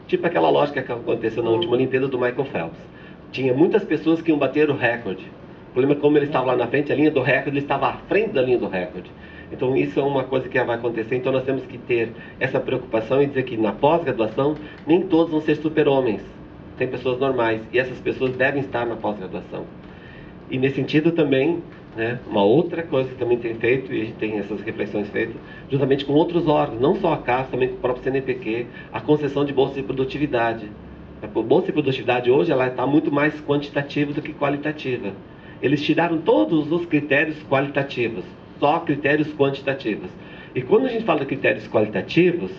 [SPEAKER 3] Tipo aquela lógica que aconteceu na última Olimpíada do Michael Phelps. Tinha muitas pessoas que iam bater o recorde. O problema é que como ele estava lá na frente, a linha do recorde, ele estava à frente da linha do recorde. Então isso é uma coisa que vai acontecer, então nós temos que ter essa preocupação e dizer que na pós-graduação, nem todos vão ser super-homens. Tem pessoas normais, e essas pessoas devem estar na pós-graduação. E nesse sentido também, né, uma outra coisa que também tem feito, e a gente tem essas reflexões feitas, juntamente com outros órgãos, não só a CAS, também com o próprio CNPq, a concessão de bolsa de produtividade. A bolsa de produtividade hoje ela está muito mais quantitativa do que qualitativa. Eles tiraram todos os critérios qualitativos, só critérios quantitativos. E quando a gente fala de critérios qualitativos,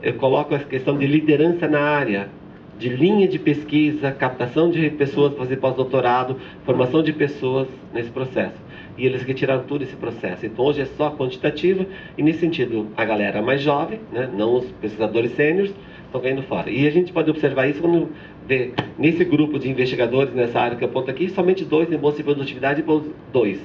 [SPEAKER 3] eu coloco a questão de liderança na área, de linha de pesquisa, captação de pessoas para fazer pós-doutorado, formação de pessoas nesse processo. E eles retiraram todo esse processo. Então hoje é só quantitativo, e nesse sentido a galera mais jovem, né, não os pesquisadores sêniores, estão caindo fora. E a gente pode observar isso quando vê nesse grupo de investigadores nessa área que eu aponto aqui, somente 2 em bolsa de produtividade e 2.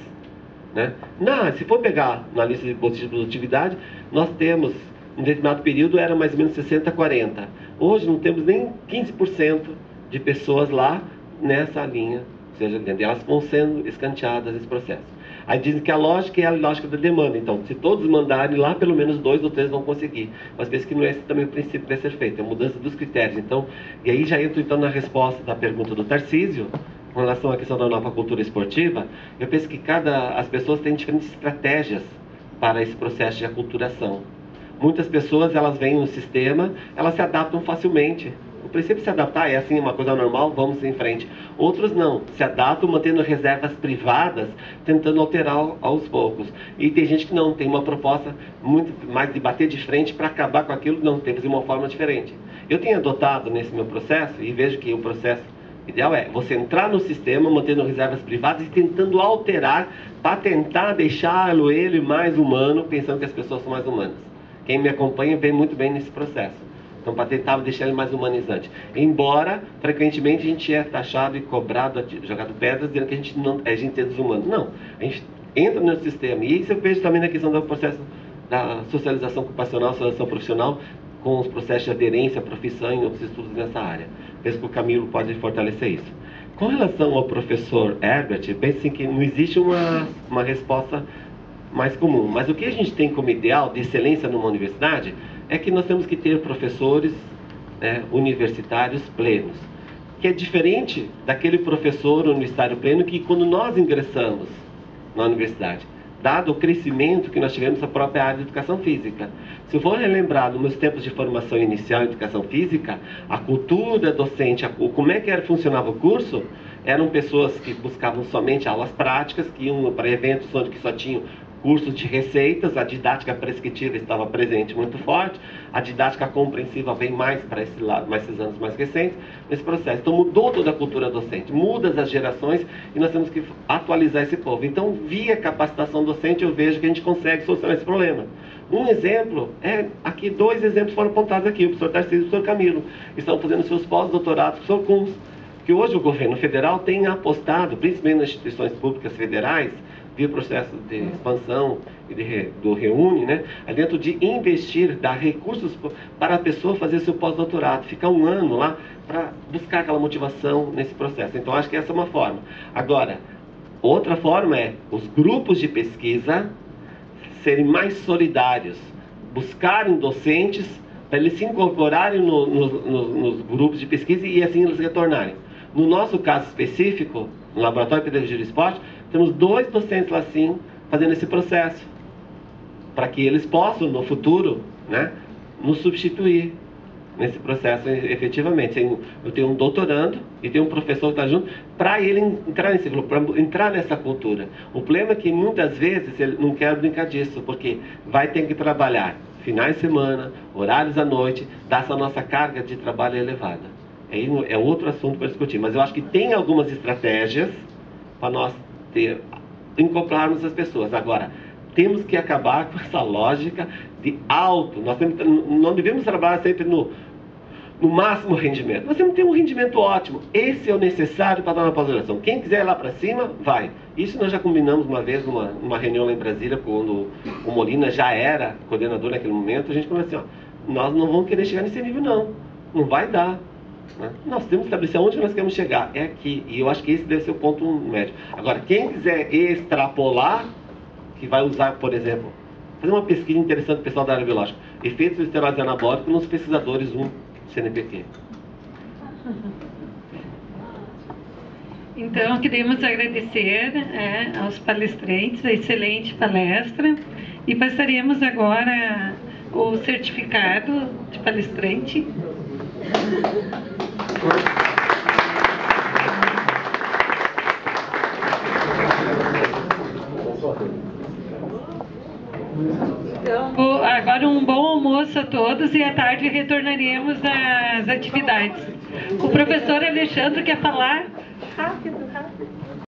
[SPEAKER 3] Né? Não, se for pegar na lista de bolsa de produtividade, nós temos, em determinado período, era mais ou menos 60-40. Hoje não temos nem 15% de pessoas lá nessa linha, ou seja, elas vão sendo escanteadas nesse processo. Aí dizem que a lógica é a lógica da demanda. Então, se todos mandarem lá, pelo menos 2 ou 3 vão conseguir. Mas penso que não é esse também o princípio que deve ser feito, é a mudança dos critérios. Então, e aí já entro então na resposta da pergunta do Tarcísio, com relação à questão da nova cultura esportiva. Eu penso que as pessoas têm diferentes estratégias para esse processo de aculturação. Muitas pessoas, elas veem no sistema, elas se adaptam facilmente. O princípio de se adaptar é assim, uma coisa normal, vamos em frente. Outros não, se adaptam mantendo reservas privadas, tentando alterar aos poucos. E tem gente que não, tem uma proposta muito mais de bater de frente para acabar com aquilo, não, tem que fazer uma forma diferente. Eu tenho adotado nesse meu processo, e vejo que o processo ideal é você entrar no sistema, mantendo reservas privadas e tentando alterar para tentar deixá-lo ele mais humano, pensando que as pessoas são mais humanas. Quem me acompanha vê muito bem nesse processo. Então, para tentar deixar ele mais humanizante. Embora, frequentemente, a gente é taxado e cobrado, jogado pedras, dizendo que a gente é desumano. Não, a gente entra no sistema. E isso eu vejo também na questão do processo da socialização ocupacional, socialização profissional, com os processos de aderência à profissão e outros estudos nessa área. Penso que o Camilo pode fortalecer isso. Com relação ao professor Herbert, penso assim que não existe uma resposta mais comum. Mas o que a gente tem como ideal de excelência numa universidade é que nós temos que ter professores universitários plenos, que é diferente daquele professor universitário pleno que quando nós ingressamos na universidade, dado o crescimento que nós tivemos na própria área de educação física. Se eu for relembrar nos meus tempos de formação inicial em educação física, a cultura docente, como é que funcionava o curso, eram pessoas que buscavam somente aulas práticas, que iam para eventos onde só tinham cursos de receitas, a didática prescritiva estava presente muito forte, a didática compreensiva vem mais para esse lado, mais esses anos mais recentes, nesse processo. Então mudou toda a cultura docente, muda as gerações e nós temos que atualizar esse povo. Então, via capacitação docente, eu vejo que a gente consegue solucionar esse problema. Um exemplo, aqui 2 exemplos foram apontados aqui, o professor Tarcísio e o professor Camilo, estão fazendo seus pós-doutorados, o professor Kunz, que hoje o governo federal tem apostado, principalmente nas instituições públicas federais, via processo de expansão e do Reúne, né, dentro de investir, dar recursos para a pessoa fazer seu pós-doutorado, ficar 1 ano lá para buscar aquela motivação nesse processo. Então, acho que essa é uma forma. Agora, outra forma é os grupos de pesquisa serem mais solidários, buscarem docentes para eles se incorporarem nos grupos de pesquisa e assim eles retornarem. No nosso caso específico, no Laboratório de Pedagogia do Esporte, temos 2 docentes lá sim, fazendo esse processo, para que eles possam, no futuro, né, nos substituir nesse processo efetivamente. Eu tenho um doutorando e tenho um professor que está junto, para ele entrar nesse grupo, para entrar nessa cultura. O problema é que muitas vezes ele não quer brincar disso, porque vai ter que trabalhar finais de semana, horários à noite, dessa nossa carga de trabalho elevada. Aí é outro assunto para discutir, mas eu acho que tem algumas estratégias para nós incorporarmos as pessoas. Agora, temos que acabar com essa lógica de alto. Nós não devemos trabalhar sempre no máximo rendimento. Nós temos que ter um rendimento ótimo. Esse é o necessário para dar uma pós-graduação. Quem quiser ir lá para cima, vai. Isso nós já combinamos uma vez numa reunião lá em Brasília, quando o Molina já era coordenador naquele momento. A gente falou assim, nós não vamos querer chegar nesse nível, não. Não vai dar. Né? Nós temos que estabelecer onde nós queremos chegar. É aqui. E eu acho que esse deve ser o ponto médio. Agora, quem quiser extrapolar, que vai usar, por exemplo, fazer uma pesquisa interessante do pessoal da área biológica. Efeitos do esteroide anabólico nos pesquisadores 1 CNPq.
[SPEAKER 2] Então, queremos agradecer aos palestrantes, a excelente palestra, e passaremos agora o certificado de palestrante. Então, agora um bom almoço a todos e à tarde retornaremos às atividades. O professor Alexandre quer falar? Rápido.